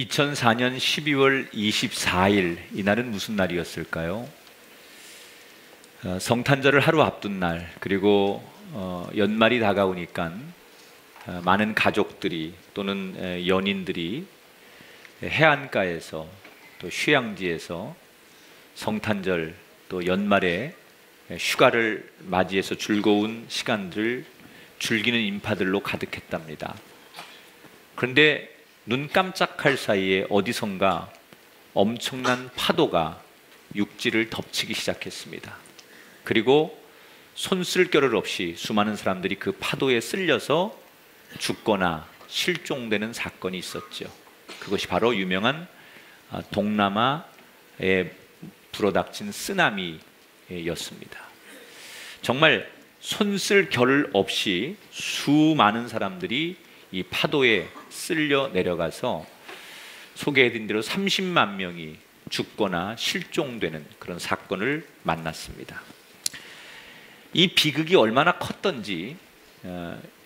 2004년 12월 24일 이날은 무슨 날이었을까요? 성탄절을 하루 앞둔 날, 그리고 연말이 다가오니까 많은 가족들이 또는 연인들이 해안가에서 또 휴양지에서 성탄절 또 연말에 휴가를 맞이해서 즐거운 시간들을 즐기는 인파들로 가득했답니다. 그런데 눈 깜짝할 사이에 어디선가 엄청난 파도가 육지를 덮치기 시작했습니다. 그리고 손 쓸 겨를 없이 수많은 사람들이 그 파도에 쓸려서 죽거나 실종되는 사건이 있었죠. 그것이 바로 유명한 동남아에 불어닥친 쓰나미였습니다. 정말 손 쓸 겨를 없이 수많은 사람들이 이 파도에 쓸려 내려가서 소개해드린 대로 30만 명이 죽거나 실종되는 그런 사건을 만났습니다. 이 비극이 얼마나 컸던지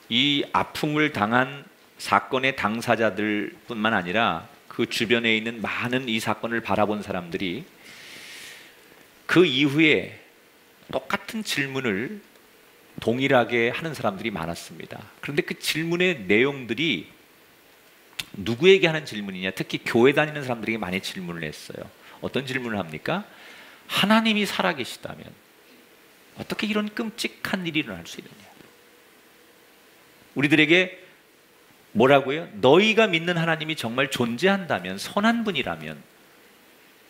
이 아픔을 당한 사건의 당사자들 뿐만 아니라 그 주변에 있는 많은 이 사건을 바라본 사람들이 그 이후에 똑같은 질문을 동일하게 하는 사람들이 많았습니다. 그런데 그 질문의 내용들이 누구에게 하는 질문이냐, 특히 교회 다니는 사람들에게 많이 질문을 했어요. 어떤 질문을 합니까? 하나님이 살아계시다면 어떻게 이런 끔찍한 일이 일어날 수 있느냐? 우리들에게 뭐라고요? 너희가 믿는 하나님이 정말 존재한다면, 선한 분이라면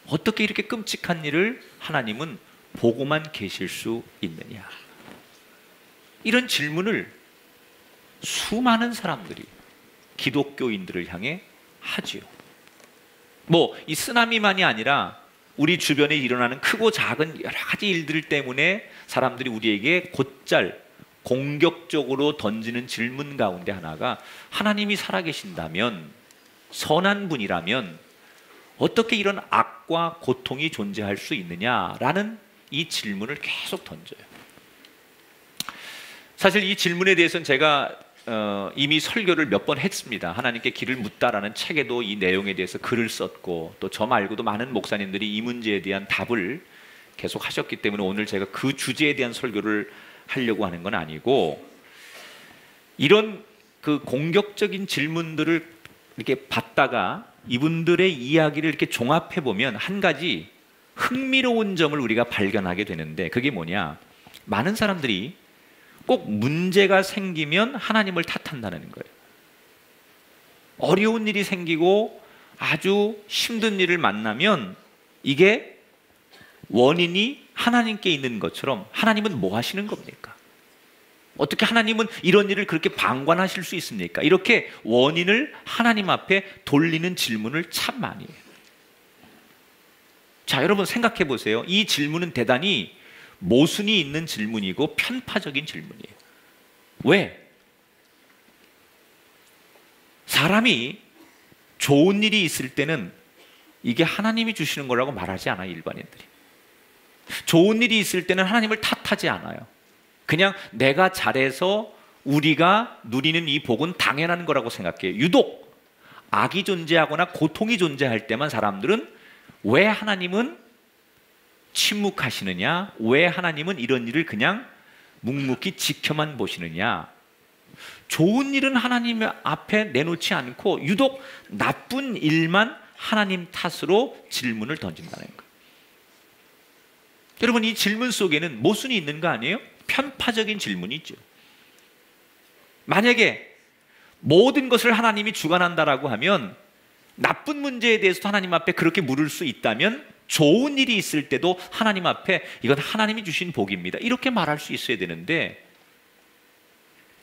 어떻게 이렇게 끔찍한 일을 하나님은 보고만 계실 수 있느냐? 이런 질문을 수많은 사람들이 기독교인들을 향해 하지요. 이 쓰나미만이 아니라 우리 주변에 일어나는 크고 작은 여러 가지 일들 때문에 사람들이 우리에게 곧잘 공격적으로 던지는 질문 가운데 하나가 하나님이 살아계신다면, 선한 분이라면 어떻게 이런 악과 고통이 존재할 수 있느냐라는 이 질문을 계속 던져요. 사실 이 질문에 대해서는 제가 이미 설교를 몇 번 했습니다. 하나님께 길을 묻다라는 책에도 이 내용에 대해서 글을 썼고, 또 저 말고도 많은 목사님들이 이 문제에 대한 답을 계속 하셨기 때문에 오늘 제가 그 주제에 대한 설교를 하려고 하는 건 아니고, 이런 그 공격적인 질문들을 이렇게 받다가 이분들의 이야기를 이렇게 종합해 보면 한 가지 흥미로운 점을 우리가 발견하게 되는데, 그게 뭐냐? 많은 사람들이 꼭 문제가 생기면 하나님을 탓한다는 거예요. 어려운 일이 생기고 아주 힘든 일을 만나면 이게 원인이 하나님께 있는 것처럼 하나님은 뭐 하시는 겁니까? 어떻게 하나님은 이런 일을 그렇게 방관하실 수 있습니까? 이렇게 원인을 하나님 앞에 돌리는 질문을 참 많이 해요. 자, 여러분 생각해 보세요. 이 질문은 대단히 모순이 있는 질문이고 편파적인 질문이에요. 왜? 사람이 좋은 일이 있을 때는 이게 하나님이 주시는 거라고 말하지 않아요, 일반인들이. 좋은 일이 있을 때는 하나님을 탓하지 않아요. 그냥 내가 잘해서 우리가 누리는 이 복은 당연한 거라고 생각해요. 유독 악이 존재하거나 고통이 존재할 때만 사람들은 왜 하나님은 침묵하시느냐? 왜 하나님은 이런 일을 그냥 묵묵히 지켜만 보시느냐? 좋은 일은 하나님 앞에 내놓지 않고 유독 나쁜 일만 하나님 탓으로 질문을 던진다는 거예요. 여러분, 이 질문 속에는 모순이 있는 거 아니에요? 편파적인 질문이 있죠. 만약에 모든 것을 하나님이 주관한다라고 하면 나쁜 문제에 대해서도 하나님 앞에 그렇게 물을 수 있다면 좋은 일이 있을 때도 하나님 앞에 이건 하나님이 주신 복입니다, 이렇게 말할 수 있어야 되는데,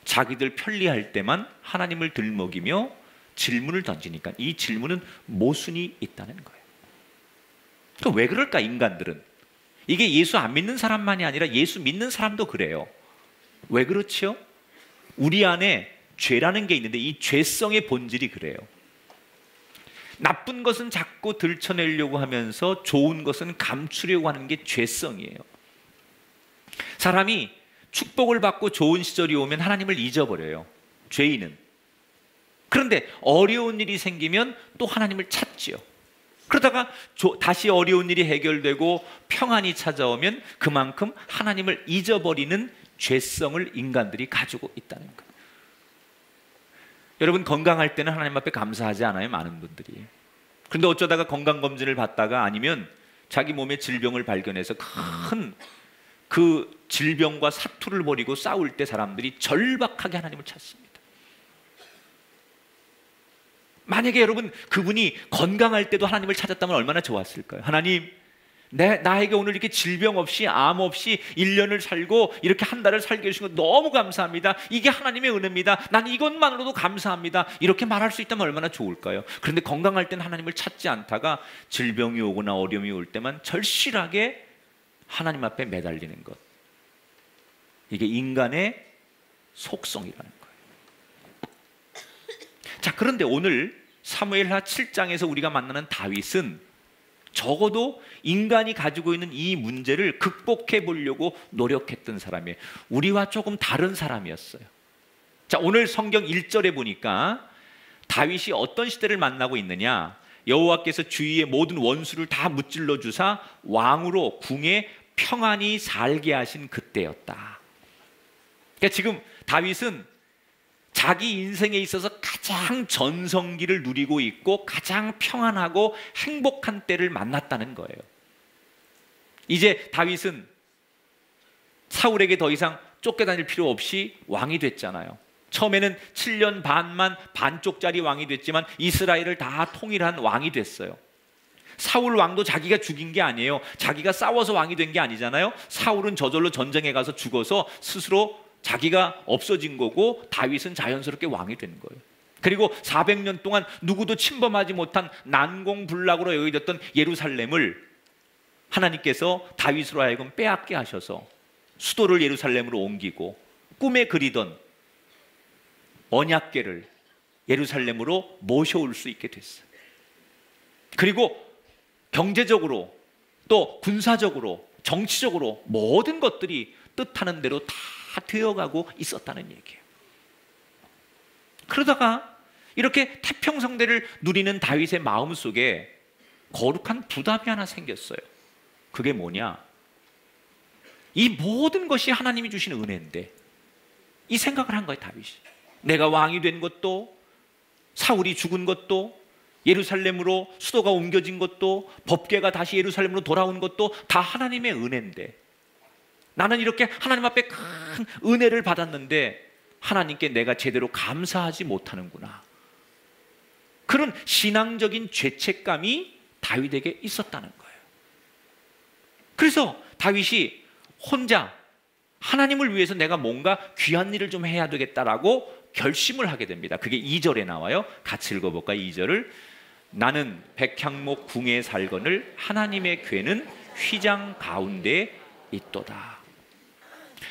자기들 편리할 때만 하나님을 들먹이며 질문을 던지니까 이 질문은 모순이 있다는 거예요. 또 왜 그럴까, 인간들은? 이게 예수 안 믿는 사람만이 아니라 예수 믿는 사람도 그래요. 왜 그렇지요? 우리 안에 죄라는 게 있는데 이 죄성의 본질이 그래요. 나쁜 것은 자꾸 들춰내려고 하면서 좋은 것은 감추려고 하는 게 죄성이에요. 사람이 축복을 받고 좋은 시절이 오면 하나님을 잊어버려요. 죄인은. 그런데 어려운 일이 생기면 또 하나님을 찾지요. 그러다가 다시 어려운 일이 해결되고 평안이 찾아오면 그만큼 하나님을 잊어버리는 죄성을 인간들이 가지고 있다는 거예요. 여러분, 건강할 때는 하나님 앞에 감사하지 않아요? 많은 분들이. 그런데 어쩌다가 건강검진을 받다가 아니면 자기 몸에 질병을 발견해서 큰 그 질병과 사투를 벌이고 싸울 때 사람들이 절박하게 하나님을 찾습니다. 만약에 여러분 그분이 건강할 때도 하나님을 찾았다면 얼마나 좋았을까요? 하나님, 나에게 오늘 이렇게 질병 없이 암 없이 1년을 살고 이렇게 한 달을 살게 해주신 것 너무 감사합니다. 이게 하나님의 은혜입니다. 난 이것만으로도 감사합니다. 이렇게 말할 수 있다면 얼마나 좋을까요? 그런데 건강할 때는 하나님을 찾지 않다가 질병이 오거나 어려움이 올 때만 절실하게 하나님 앞에 매달리는 것, 이게 인간의 속성이라는 거예요. 자, 그런데 오늘 사무엘하 7장에서 우리가 만나는 다윗은 적어도 인간이 가지고 있는 이 문제를 극복해 보려고 노력했던 사람이에요. 우리와 조금 다른 사람이었어요. 자, 오늘 성경 1절에 보니까 다윗이 어떤 시대를 만나고 있느냐, 여호와께서 주위의 모든 원수를 다 무찔러 주사 왕으로 궁에 평안히 살게 하신 그때였다. 그러니까 지금 다윗은 자기 인생에 있어서 가장 전성기를 누리고 있고 가장 평안하고 행복한 때를 만났다는 거예요. 이제 다윗은 사울에게 더 이상 쫓겨다닐 필요 없이 왕이 됐잖아요. 처음에는 7년 반만 반쪽짜리 왕이 됐지만 이스라엘을 다 통일한 왕이 됐어요. 사울 왕도 자기가 죽인 게 아니에요. 자기가 싸워서 왕이 된 게 아니잖아요. 사울은 저절로 전쟁에 가서 죽어서 스스로 자기가 없어진 거고 다윗은 자연스럽게 왕이 된 거예요. 그리고 400년 동안 누구도 침범하지 못한 난공불락으로 여겨졌던 예루살렘을 하나님께서 다윗으로 하여금 빼앗게 하셔서 수도를 예루살렘으로 옮기고 꿈에 그리던 언약궤를 예루살렘으로 모셔올 수 있게 됐어요. 그리고 경제적으로 또 군사적으로 정치적으로 모든 것들이 뜻하는 대로 다 되어가고 있었다는 얘기예요. 그러다가 이렇게 태평성대를 누리는 다윗의 마음속에 거룩한 부담이 하나 생겼어요. 그게 뭐냐? 이 모든 것이 하나님이 주신 은혜인데 이 생각을 한 거예요, 다윗이. 내가 왕이 된 것도, 사울이 죽은 것도, 예루살렘으로 수도가 옮겨진 것도, 법궤가 다시 예루살렘으로 돌아온 것도 다 하나님의 은혜인데 나는 이렇게 하나님 앞에 큰 은혜를 받았는데 하나님께 내가 제대로 감사하지 못하는구나. 그런 신앙적인 죄책감이 다윗에게 있었다는 거예요. 그래서 다윗이 혼자 하나님을 위해서 내가 뭔가 귀한 일을 좀 해야 되겠다라고 결심을 하게 됩니다. 그게 2절에 나와요. 같이 읽어볼까요? 2절을. 나는 백향목 궁에 살거늘 하나님의 궤는 휘장 가운데 있도다.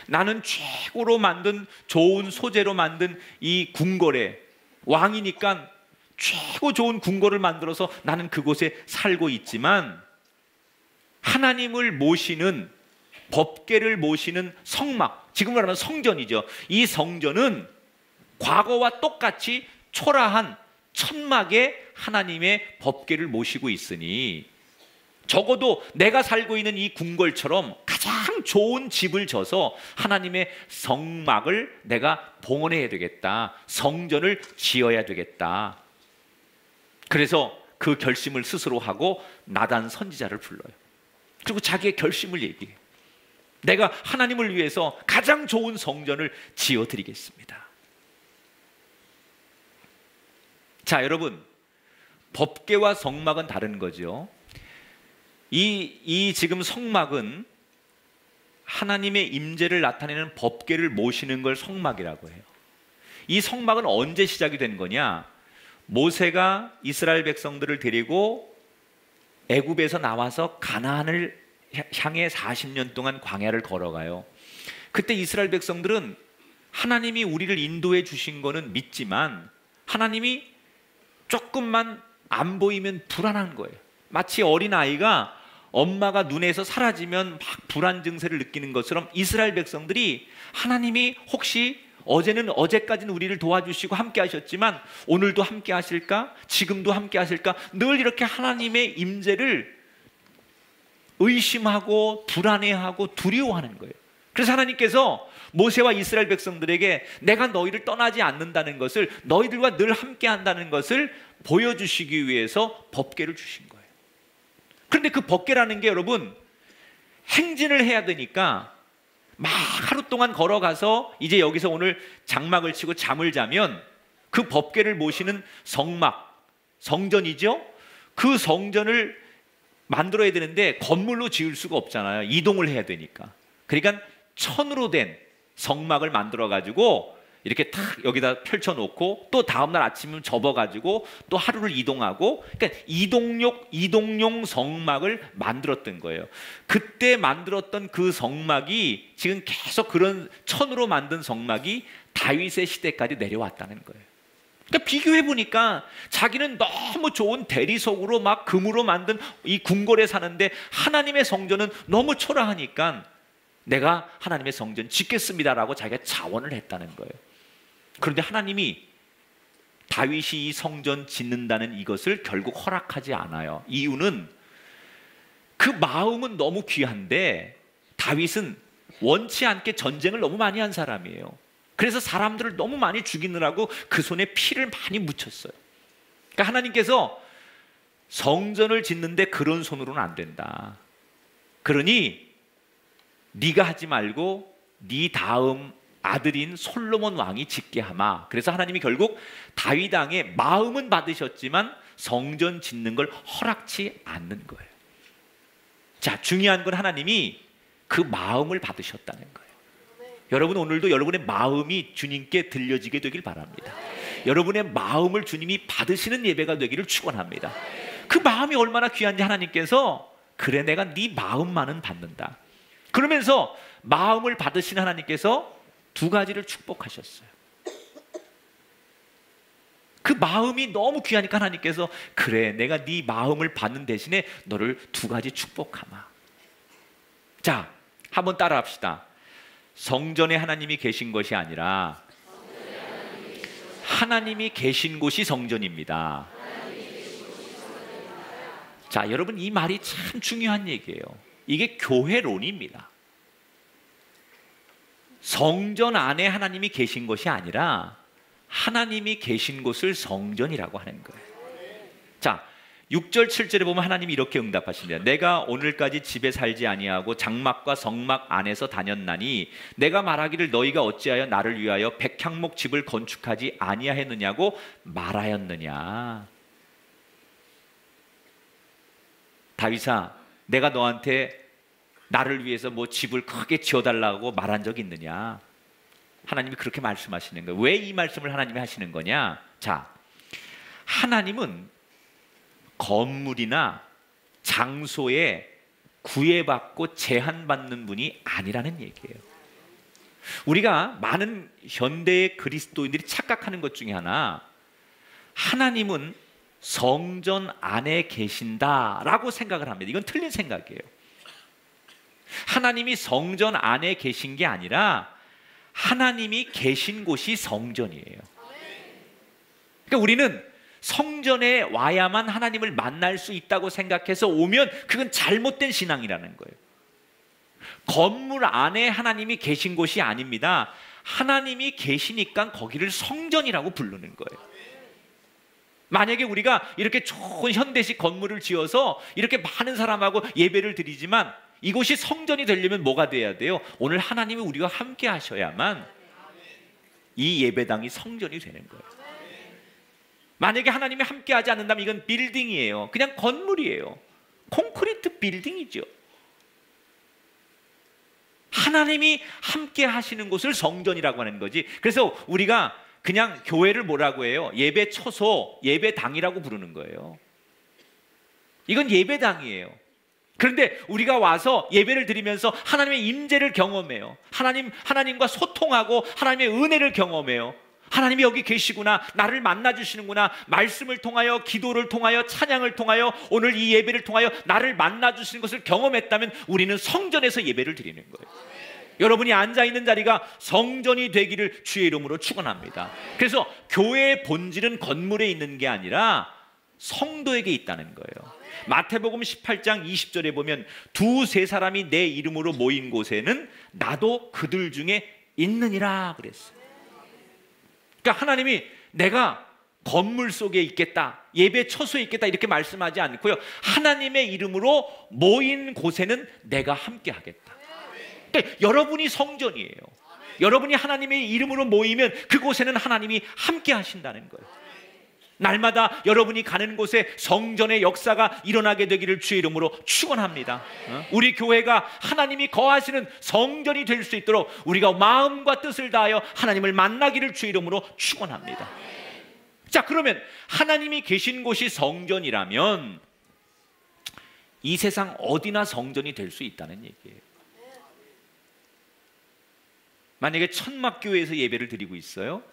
나는 최고로 만든 좋은 소재로 만든 이 궁궐에 왕이니까 최고 좋은 궁궐을 만들어서 나는 그곳에 살고 있지만 하나님을 모시는 법궤를 모시는 성막, 지금 말하면 성전이죠. 이 성전은 과거와 똑같이 초라한 천막에 하나님의 법궤를 모시고 있으니 적어도 내가 살고 있는 이 궁궐처럼 가장 좋은 집을 져서 하나님의 성막을 내가 봉헌해야 되겠다. 성전을 지어야 되겠다. 그래서 그 결심을 스스로 하고 나단 선지자를 불러요. 그리고 자기의 결심을 얘기해요. 내가 하나님을 위해서 가장 좋은 성전을 지어드리겠습니다. 자, 여러분, 법궤와 성막은 다른 거죠. 이 지금 성막은 하나님의 임재를 나타내는 법궤를 모시는 걸 성막이라고 해요. 이 성막은 언제 시작이 된 거냐? 모세가 이스라엘 백성들을 데리고 애굽에서 나와서 가나안을 향해 40년 동안 광야를 걸어가요. 그때 이스라엘 백성들은 하나님이 우리를 인도해 주신 거는 믿지만 하나님이 조금만 안 보이면 불안한 거예요. 마치 어린아이가 엄마가 눈에서 사라지면 막 불안 증세를 느끼는 것처럼 이스라엘 백성들이 하나님이 혹시 어제는 어제까지는 우리를 도와주시고 함께 하셨지만 오늘도 함께 하실까? 지금도 함께 하실까? 늘 이렇게 하나님의 임재를 의심하고 불안해하고 두려워하는 거예요. 그래서 하나님께서 모세와 이스라엘 백성들에게 내가 너희를 떠나지 않는다는 것을, 너희들과 늘 함께 한다는 것을 보여주시기 위해서 법궤를 주신 거예요. 그런데 그 법궤라는 게 여러분 행진을 해야 되니까 막 하루 동안 걸어가서 이제 여기서 오늘 장막을 치고 잠을 자면 그 법궤를 모시는 성막, 성전이죠. 그 성전을 만들어야 되는데 건물로 지을 수가 없잖아요. 이동을 해야 되니까. 그러니까 천으로 된 성막을 만들어 가지고 이렇게 탁 여기다 펼쳐놓고 또 다음날 아침이면 접어가지고 또 하루를 이동하고, 그러니까 이동용 성막을 만들었던 거예요. 그때 만들었던 그 성막이 지금 계속 그런 천으로 만든 성막이 다윗의 시대까지 내려왔다는 거예요. 그러니까 비교해 보니까 자기는 너무 좋은 대리석으로 막 금으로 만든 이 궁궐에 사는데 하나님의 성전은 너무 초라하니까 내가 하나님의 성전 짓겠습니다라고 자기가 자원을 했다는 거예요. 그런데 하나님이 다윗이 이 성전 짓는다는 이것을 결국 허락하지 않아요. 이유는 그 마음은 너무 귀한데 다윗은 원치 않게 전쟁을 너무 많이 한 사람이에요. 그래서 사람들을 너무 많이 죽이느라고 그 손에 피를 많이 묻혔어요. 그러니까 하나님께서 성전을 짓는데 그런 손으로는 안 된다. 그러니 네가 하지 말고 네 다음 아들인 솔로몬 왕이 짓게 하마. 그래서 하나님이 결국 다윗 왕의 마음은 받으셨지만 성전 짓는 걸 허락치 않는 거예요. 자, 중요한 건 하나님이 그 마음을 받으셨다는 거예요. 여러분, 오늘도 여러분의 마음이 주님께 들려지게 되길 바랍니다. 여러분의 마음을 주님이 받으시는 예배가 되기를 축원합니다. 그 마음이 얼마나 귀한지 하나님께서 그래 내가 네 마음만은 받는다. 그러면서 마음을 받으신 하나님께서 두 가지를 축복하셨어요. 그 마음이 너무 귀하니까 하나님께서 그래 내가 네 마음을 받는 대신에 너를 두 가지 축복하마. 자, 한번 따라 합시다. 성전에 하나님이 계신 것이 아니라 하나님이 계신 곳이 성전입니다. 자, 여러분 이 말이 참 중요한 얘기예요. 이게 교회론입니다. 성전 안에 하나님이 계신 것이 아니라 하나님이 계신 곳을 성전이라고 하는 거예요. 자, 6절 7절에 보면 하나님이 이렇게 응답하십니다. 내가 오늘까지 집에 살지 아니하고 장막과 성막 안에서 다녔나니 내가 말하기를 너희가 어찌하여 나를 위하여 백향목 집을 건축하지 아니하였느냐고 말하였느냐. 다윗아, 내가 너한테 나를 위해서 뭐 집을 크게 지어달라고 말한 적이 있느냐? 하나님이 그렇게 말씀하시는 거예요. 왜 이 말씀을 하나님이 하시는 거냐? 자, 하나님은 건물이나 장소에 구애받고 제한받는 분이 아니라는 얘기예요. 우리가 많은 현대의 그리스도인들이 착각하는 것 중에 하나, 하나님은 성전 안에 계신다라고 생각을 합니다. 이건 틀린 생각이에요. 하나님이 성전 안에 계신 게 아니라 하나님이 계신 곳이 성전이에요. 그러니까 우리는 성전에 와야만 하나님을 만날 수 있다고 생각해서 오면 그건 잘못된 신앙이라는 거예요. 건물 안에 하나님이 계신 곳이 아닙니다. 하나님이 계시니까 거기를 성전이라고 부르는 거예요. 만약에 우리가 이렇게 좋은 현대식 건물을 지어서 이렇게 많은 사람하고 예배를 드리지만 이곳이 성전이 되려면 뭐가 돼야 돼요? 오늘 하나님이 우리와 함께 하셔야만 이 예배당이 성전이 되는 거예요. 만약에 하나님이 함께 하지 않는다면 이건 빌딩이에요. 그냥 건물이에요. 콘크리트 빌딩이죠. 하나님이 함께 하시는 곳을 성전이라고 하는 거지. 그래서 우리가 그냥 교회를 뭐라고 해요? 예배 초소, 예배당이라고 부르는 거예요. 이건 예배당이에요. 그런데 우리가 와서 예배를 드리면서 하나님의 임재를 경험해요. 하나님과 소통하고 하나님의 은혜를 경험해요. 하나님이 여기 계시구나, 나를 만나주시는구나, 말씀을 통하여, 기도를 통하여, 찬양을 통하여, 오늘 이 예배를 통하여 나를 만나주시는 것을 경험했다면 우리는 성전에서 예배를 드리는 거예요. 여러분이 앉아있는 자리가 성전이 되기를 주의 이름으로 축원합니다. 그래서 교회의 본질은 건물에 있는 게 아니라 성도에게 있다는 거예요. 마태복음 18장 20절에 보면 두세 사람이 내 이름으로 모인 곳에는 나도 그들 중에 있느니라 그랬어요. 그러니까 하나님이 내가 건물 속에 있겠다, 예배 처소에 있겠다 이렇게 말씀하지 않고요, 하나님의 이름으로 모인 곳에는 내가 함께 하겠다. 그러니까 여러분이 성전이에요. 여러분이 하나님의 이름으로 모이면 그곳에는 하나님이 함께 하신다는 거예요. 날마다 여러분이 가는 곳에 성전의 역사가 일어나게 되기를 주의 이름으로 축원합니다. 우리 교회가 하나님이 거하시는 성전이 될 수 있도록 우리가 마음과 뜻을 다하여 하나님을 만나기를 주의 이름으로 축원합니다. 자, 그러면 하나님이 계신 곳이 성전이라면 이 세상 어디나 성전이 될 수 있다는 얘기예요. 만약에 천막교회에서 예배를 드리고 있어요.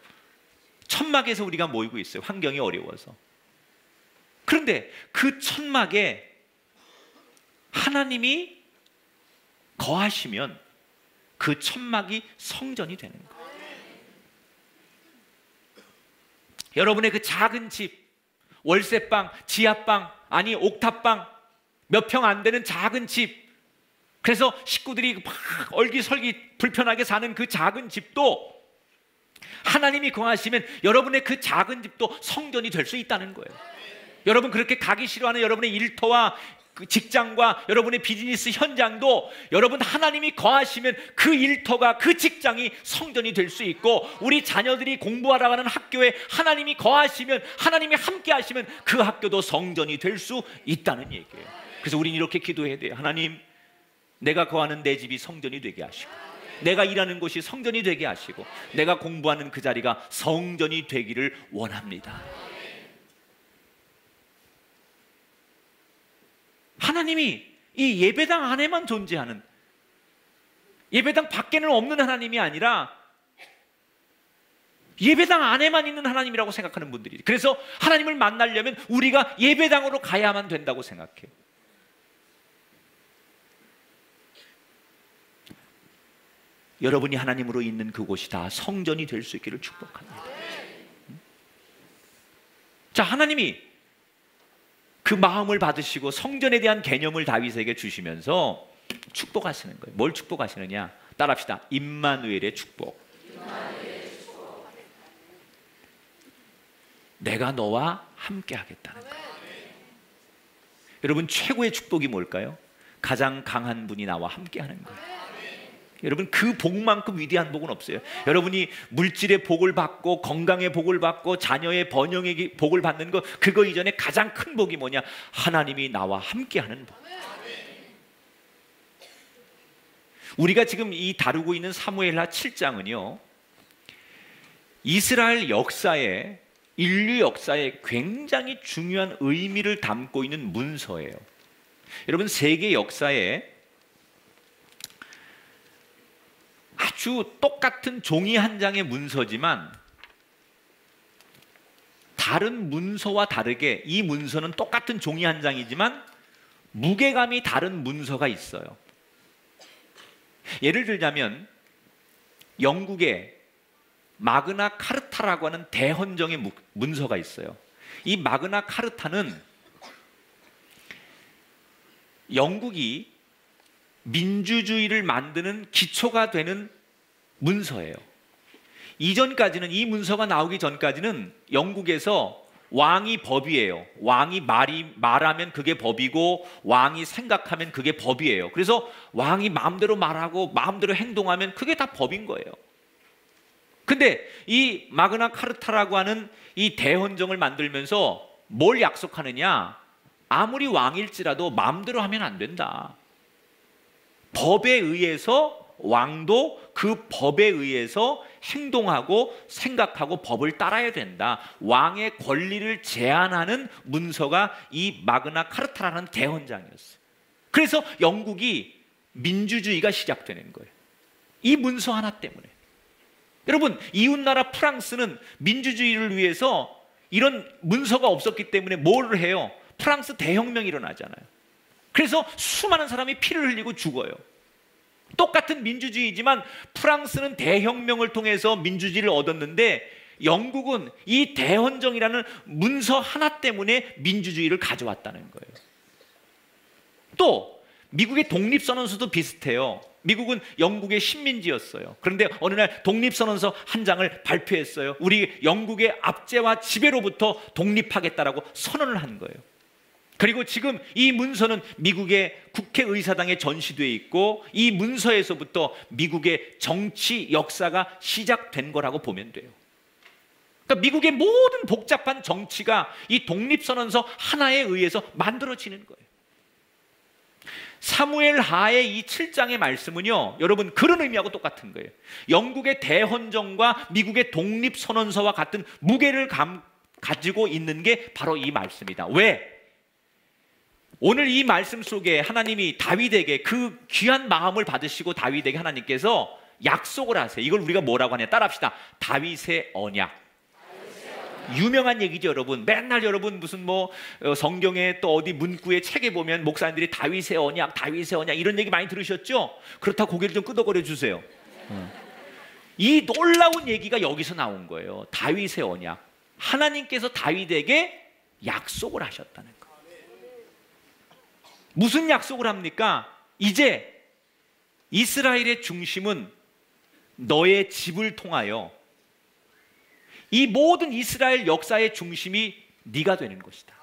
천막에서 우리가 모이고 있어요. 환경이 어려워서. 그런데 그 천막에 하나님이 거하시면 그 천막이 성전이 되는 거예요. 여러분의 그 작은 집, 월세방, 지하방, 아니 옥탑방, 몇 평 안 되는 작은 집, 그래서 식구들이 막 얼기설기 불편하게 사는 그 작은 집도 하나님이 거하시면 여러분의 그 작은 집도 성전이 될 수 있다는 거예요. 여러분 그렇게 가기 싫어하는 여러분의 일터와 그 직장과 여러분의 비즈니스 현장도 여러분 하나님이 거하시면 그 일터가, 그 직장이 성전이 될 수 있고, 우리 자녀들이 공부하러 가는 학교에 하나님이 거하시면, 하나님이 함께 하시면 그 학교도 성전이 될 수 있다는 얘기예요. 그래서 우리는 이렇게 기도해야 돼요. 하나님, 내가 거하는 내 집이 성전이 되게 하시고, 내가 일하는 곳이 성전이 되게 하시고, 내가 공부하는 그 자리가 성전이 되기를 원합니다. 하나님이 이 예배당 안에만 존재하는, 예배당 밖에는 없는 하나님이 아니라 예배당 안에만 있는 하나님이라고 생각하는 분들이, 그래서 하나님을 만나려면 우리가 예배당으로 가야만 된다고 생각해요. 여러분이 하나님으로 있는 그곳이 다 성전이 될 수 있기를 축복합니다. 자, 하나님이 그 마음을 받으시고 성전에 대한 개념을 다윗에게 주시면서 축복하시는 거예요. 뭘 축복하시느냐? 따라합시다. 임마누엘의 축복. 내가 너와 함께 하겠다는 거예요. 여러분, 최고의 축복이 뭘까요? 가장 강한 분이 나와 함께 하는 거예요. 여러분, 그 복만큼 위대한 복은 없어요. 여러분이 물질의 복을 받고 건강의 복을 받고 자녀의 번영의 복을 받는 거, 그거 이전에 가장 큰 복이 뭐냐? 하나님이 나와 함께하는 복. 우리가 지금 이 다루고 있는 사무엘하 7장은요, 이스라엘 역사에, 인류 역사에 굉장히 중요한 의미를 담고 있는 문서예요. 여러분, 세계 역사에 아주 똑같은 종이 한 장의 문서지만 다른 문서와 다르게, 이 문서는 똑같은 종이 한 장이지만 무게감이 다른 문서가 있어요. 예를 들자면 영국의 마그나 카르타라고 하는 대헌정의 문서가 있어요. 이 마그나 카르타는 영국이 민주주의를 만드는 기초가 되는 문서예요. 이전까지는, 이 문서가 나오기 전까지는 영국에서 왕이 법이에요. 왕이 말하면 그게 법이고, 왕이 생각하면 그게 법이에요. 그래서 왕이 마음대로 말하고 마음대로 행동하면 그게 다 법인 거예요. 근데 이 마그나 카르타라고 하는 이 대헌정을 만들면서 뭘 약속하느냐? 아무리 왕일지라도 마음대로 하면 안 된다. 법에 의해서 왕도 그 법에 의해서 행동하고 생각하고 법을 따라야 된다. 왕의 권리를 제한하는 문서가 이 마그나 카르타라는 대헌장이었어요. 그래서 영국이 민주주의가 시작되는 거예요. 이 문서 하나 때문에. 여러분, 이웃나라 프랑스는 민주주의를 위해서 이런 문서가 없었기 때문에 뭘 해요? 프랑스 대혁명이 일어나잖아요. 그래서 수많은 사람이 피를 흘리고 죽어요. 똑같은 민주주의지만 프랑스는 대혁명을 통해서 민주주의를 얻었는데 영국은 이 대헌정이라는 문서 하나 때문에 민주주의를 가져왔다는 거예요. 또 미국의 독립선언서도 비슷해요. 미국은 영국의 식민지였어요. 그런데 어느 날 독립선언서 한 장을 발표했어요. 우리 영국의 압제와 지배로부터 독립하겠다라고 선언을 한 거예요. 그리고 지금 이 문서는 미국의 국회의사당에 전시되어 있고 이 문서에서부터 미국의 정치 역사가 시작된 거라고 보면 돼요. 그러니까 미국의 모든 복잡한 정치가 이 독립선언서 하나에 의해서 만들어지는 거예요. 사무엘 하의 이 7장의 말씀은요, 여러분 그런 의미하고 똑같은 거예요. 영국의 대헌정과 미국의 독립선언서와 같은 무게를 가지고 있는 게 바로 이 말씀이다. 왜? 오늘 이 말씀 속에 하나님이 다윗에게 그 귀한 마음을 받으시고 다윗에게 하나님께서 약속을 하세요. 이걸 우리가 뭐라고 하냐, 따라합시다. 다윗의 언약. 유명한 얘기죠, 여러분. 맨날 여러분 무슨 성경에 또 어디 문구에 책에 보면 목사님들이 다윗의 언약, 다윗의 언약 이런 얘기 많이 들으셨죠? 그렇다고 고개를 좀 끄덕거려 주세요. 이 놀라운 얘기가 여기서 나온 거예요. 다윗의 언약. 하나님께서 다윗에게 약속을 하셨다는 거예요. 무슨 약속을 합니까? 이제 이스라엘의 중심은 너의 집을 통하여 이 모든 이스라엘 역사의 중심이 네가 되는 것이다.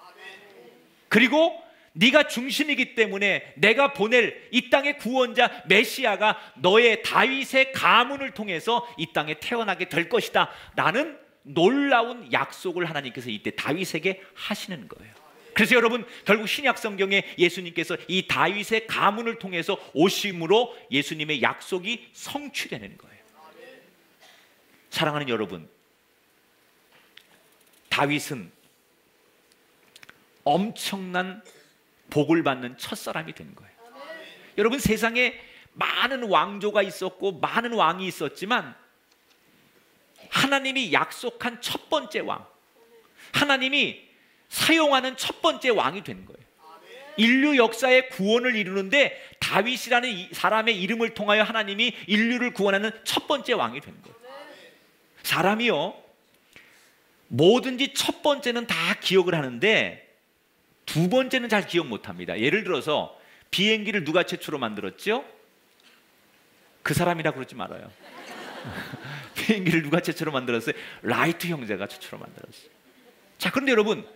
그리고 네가 중심이기 때문에 내가 보낼 이 땅의 구원자 메시아가 너의 다윗의 가문을 통해서 이 땅에 태어나게 될 것이다 라는 놀라운 약속을 하나님께서 이때 다윗에게 하시는 거예요. 그래서 여러분 결국 신약 성경에 예수님께서 이 다윗의 가문을 통해서 오심으로 예수님의 약속이 성취되는 거예요. 사랑하는 여러분, 다윗은 엄청난 복을 받는 첫사람이 된 거예요. 여러분 세상에 많은 왕조가 있었고 많은 왕이 있었지만 하나님이 약속한 첫 번째 왕, 하나님이 사용하는 첫 번째 왕이 된 거예요. 인류 역사의 구원을 이루는데 다윗이라는 이 사람의 이름을 통하여 하나님이 인류를 구원하는 첫 번째 왕이 된 거예요. 사람이요, 뭐든지 첫 번째는 다 기억을 하는데 두 번째는 잘 기억 못합니다. 예를 들어서 비행기를 누가 최초로 만들었죠? 그 사람이라고 그러지 말아요. 비행기를 누가 최초로 만들었어요? 라이트 형제가 최초로 만들었어요. 자, 그런데 여러분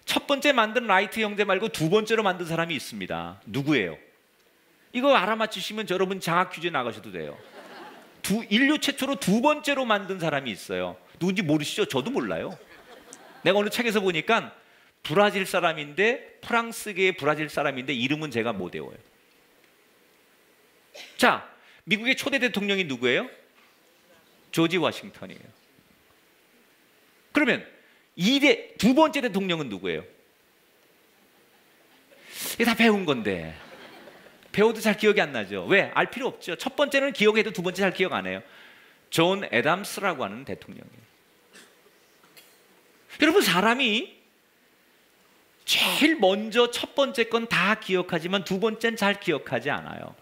첫 번째 만든 라이트 형제 말고 두 번째로 만든 사람이 있습니다. 누구예요? 이거 알아맞히시면 여러분 장학 퀴즈 나가셔도 돼요. 인류 최초로 두 번째로 만든 사람이 있어요. 누군지 모르시죠? 저도 몰라요. 내가 어느 책에서 보니까 브라질 사람인데 프랑스계의 브라질 사람인데 이름은 제가 못 외워요. 자, 미국의 초대 대통령이 누구예요? 조지 워싱턴이에요. 그러면 두 번째 대통령은 누구예요? 이게 다 배운 건데 배워도 잘 기억이 안 나죠. 왜? 알 필요 없죠. 첫 번째는 기억해도 두 번째 잘 기억 안 해요. 존 애담스라고 하는 대통령이에요. 여러분 사람이 제일 먼저 첫 번째 건 다 기억하지만 두 번째는 잘 기억하지 않아요.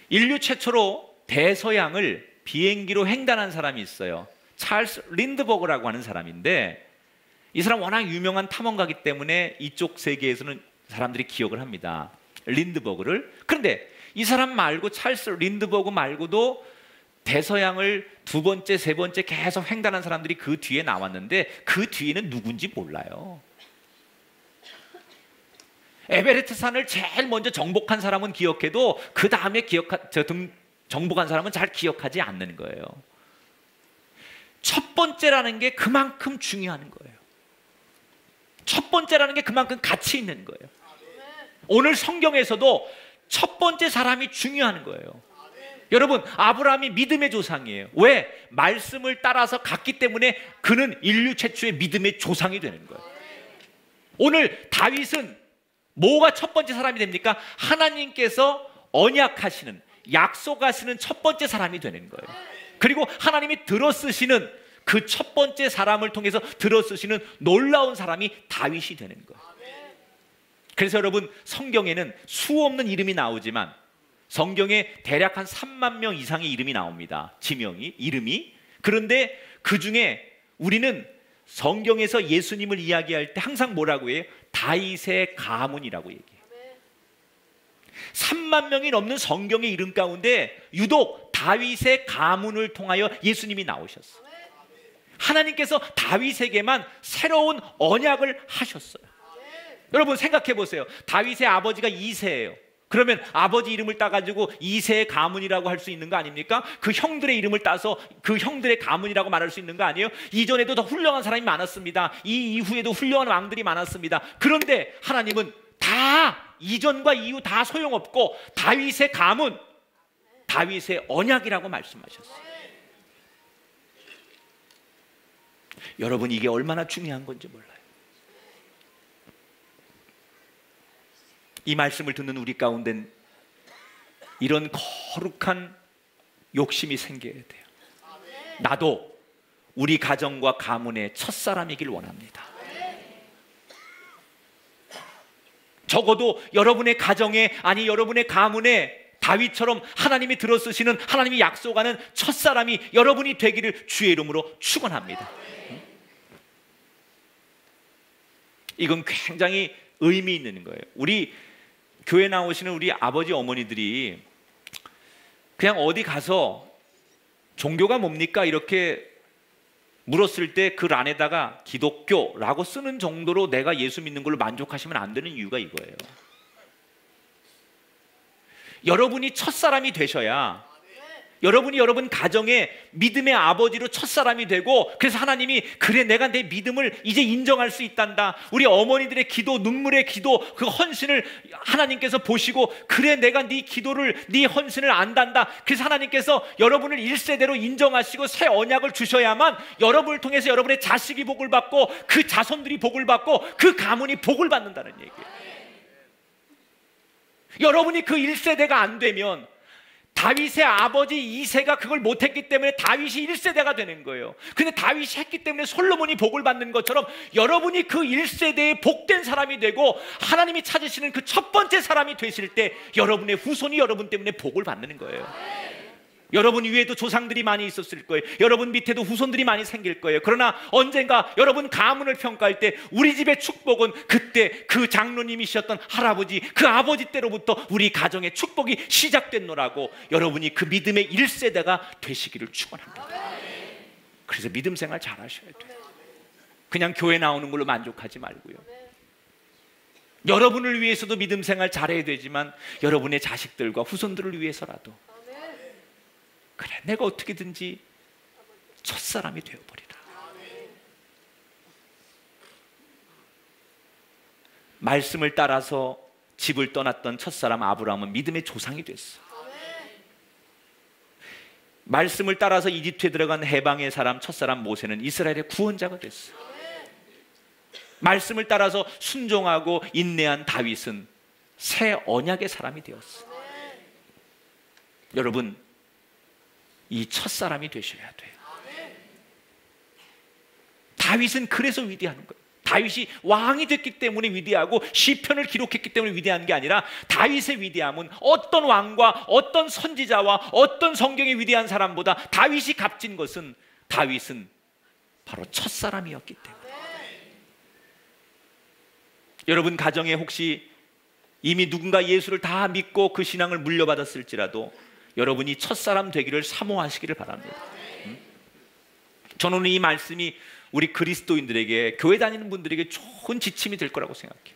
인류 최초로 대서양을 비행기로 횡단한 사람이 있어요. 찰스 린드버그라고 하는 사람인데 이 사람 워낙 유명한 탐험가이기 때문에 이쪽 세계에서는 사람들이 기억을 합니다. 린드버그를. 그런데 이 사람 말고 찰스 린드버그 말고도 대서양을 두 번째, 세 번째 계속 횡단한 사람들이 그 뒤에 나왔는데 그 뒤에는 누군지 몰라요. 에베레스트 산을 제일 먼저 정복한 사람은 기억해도 그 다음에 정복한 사람은 잘 기억하지 않는 거예요. 첫 번째라는 게 그만큼 중요한 거예요. 첫 번째라는 게 그만큼 가치 있는 거예요. 오늘 성경에서도 첫 번째 사람이 중요한 거예요. 여러분 아브라함이 믿음의 조상이에요. 왜? 말씀을 따라서 갔기 때문에 그는 인류 최초의 믿음의 조상이 되는 거예요. 오늘 다윗은 뭐가 첫 번째 사람이 됩니까? 하나님께서 언약하시는, 약속하시는 첫 번째 사람이 되는 거예요. 그리고 하나님이 들어쓰시는 그 첫 번째 사람을 통해서 들어쓰시는 놀라운 사람이 다윗이 되는 거예요. 그래서 여러분 성경에는 수 없는 이름이 나오지만 성경에 대략 한 3만 명 이상의 이름이 나옵니다. 지명이, 이름이. 그런데 그 중에 우리는 성경에서 예수님을 이야기할 때 항상 뭐라고 해요? 다윗의 가문이라고 얘기해요. 3만 명이 넘는 성경의 이름 가운데 유독 다윗의 가문을 통하여 예수님이 나오셨어요. 하나님께서 다윗에게만 새로운 언약을 하셨어요. 여러분 생각해 보세요. 다윗의 아버지가 이새예요. 그러면 아버지 이름을 따가지고 이새의 가문이라고 할 수 있는 거 아닙니까? 그 형들의 이름을 따서 그 형들의 가문이라고 말할 수 있는 거 아니에요? 이전에도 더 훌륭한 사람이 많았습니다. 이 이후에도 훌륭한 왕들이 많았습니다. 그런데 하나님은 다 이전과 이후 다 소용없고 다윗의 가문, 다윗의 언약이라고 말씀하셨어요. 여러분 이게 얼마나 중요한 건지 몰라요. 이 말씀을 듣는 우리 가운데는 이런 거룩한 욕심이 생겨야 돼요. 나도 우리 가정과 가문의 첫사람이길 원합니다. 적어도 여러분의 가정에, 아니 여러분의 가문에 다윗처럼 하나님이 들어쓰시는, 하나님이 약속하는 첫사람이 여러분이 되기를 주의 이름으로 축원합니다. 이건 굉장히 의미 있는 거예요. 우리 교회 나오시는 우리 아버지 어머니들이 그냥 어디 가서 종교가 뭡니까? 이렇게 물었을 때 그 란에다가 기독교라고 쓰는 정도로 내가 예수 믿는 걸로 만족하시면 안 되는 이유가 이거예요. 여러분이 첫사람이 되셔야 여러분이 여러분 가정의 믿음의 아버지로 첫사람이 되고, 그래서 하나님이 그래 내가 내 믿음을 이제 인정할 수 있단다. 우리 어머니들의 기도, 눈물의 기도, 그 헌신을 하나님께서 보시고 그래 내가 네 기도를, 네 헌신을 안단다. 그래서 하나님께서 여러분을 1세대로 인정하시고 새 언약을 주셔야만 여러분을 통해서 여러분의 자식이 복을 받고 그 자손들이 복을 받고 그 가문이 복을 받는다는 얘기예요. 여러분이 그 1세대가 안 되면 다윗의 아버지 이새가 그걸 못했기 때문에 다윗이 1세대가 되는 거예요. 근데 다윗이 했기 때문에 솔로몬이 복을 받는 것처럼 여러분이 그 1세대의 복된 사람이 되고 하나님이 찾으시는 그 첫 번째 사람이 되실 때 여러분의 후손이 여러분 때문에 복을 받는 거예요. 여러분 위에도 조상들이 많이 있었을 거예요. 여러분 밑에도 후손들이 많이 생길 거예요. 그러나 언젠가 여러분 가문을 평가할 때 우리 집의 축복은 그때 그 장로님이셨던 할아버지, 그 아버지 때로부터 우리 가정의 축복이 시작됐노라고 여러분이 그 믿음의 1세대가 되시기를 축원합니다. 그래서 믿음 생활 잘 하셔야 돼요. 그냥 교회 나오는 걸로 만족하지 말고요. 여러분을 위해서도 믿음 생활 잘해야 되지만 여러분의 자식들과 후손들을 위해서라도 그래 내가 어떻게든지 첫사람이 되어버리라. 말씀을 따라서 집을 떠났던 첫사람 아브라함은 믿음의 조상이 됐어. 말씀을 따라서 이집트에 들어간 해방의 사람 첫사람 모세는 이스라엘의 구원자가 됐어. 말씀을 따라서 순종하고 인내한 다윗은 새 언약의 사람이 되었어. 여러분 이 첫사람이 되셔야 돼요. 다윗은 그래서 위대한 거예요. 다윗이 왕이 됐기 때문에 위대하고 시편을 기록했기 때문에 위대한 게 아니라 다윗의 위대함은 어떤 왕과 어떤 선지자와 어떤 성경의 위대한 사람보다 다윗이 값진 것은 다윗은 바로 첫사람이었기 때문에. 여러분 가정에 혹시 이미 누군가 예수를 다 믿고 그 신앙을 물려받았을지라도 여러분이 첫사람 되기를 사모하시기를 바랍니다. 저는 이 말씀이 우리 그리스도인들에게, 교회 다니는 분들에게 좋은 지침이 될 거라고 생각해요.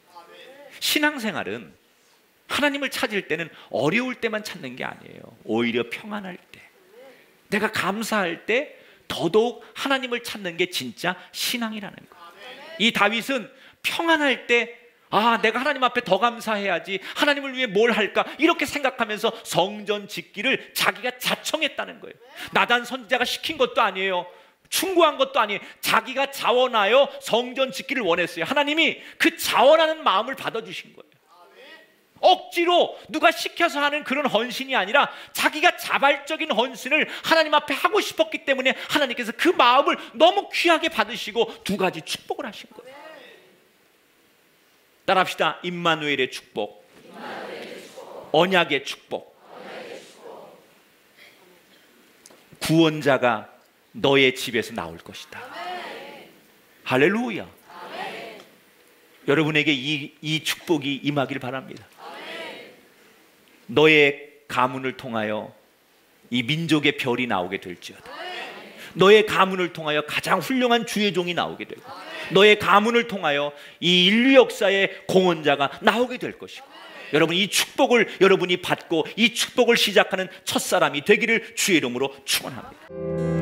신앙생활은 하나님을 찾을 때는 어려울 때만 찾는 게 아니에요. 오히려 평안할 때, 내가 감사할 때 더더욱 하나님을 찾는 게 진짜 신앙이라는 거예요. 이 다윗은 평안할 때 내가 하나님 앞에 더 감사해야지, 하나님을 위해 뭘 할까, 이렇게 생각하면서 성전 짓기를 자기가 자청했다는 거예요. 나단 선지자가 시킨 것도 아니에요. 충고한 것도 아니에요. 자기가 자원하여 성전 짓기를 원했어요. 하나님이 그 자원하는 마음을 받아주신 거예요. 억지로 누가 시켜서 하는 그런 헌신이 아니라 자기가 자발적인 헌신을 하나님 앞에 하고 싶었기 때문에 하나님께서 그 마음을 너무 귀하게 받으시고 두 가지 축복을 하신 거예요. 따라합시다. 임마누엘의 축복, 언약의 축복, 구원자가 너의 집에서 나올 것이다. 할렐루야. 여러분에게 이 축복이 임하길 바랍니다. 너의 가문을 통하여 이 민족의 별이 나오게 될지어다. 너의 가문을 통하여 가장 훌륭한 주의 종이 나오게 되고, 너의 가문을 통하여 이 인류 역사의 공헌자가 나오게 될 것이고, 여러분 이 축복을 여러분이 받고 이 축복을 시작하는 첫사람이 되기를 주의 이름으로 축원합니다.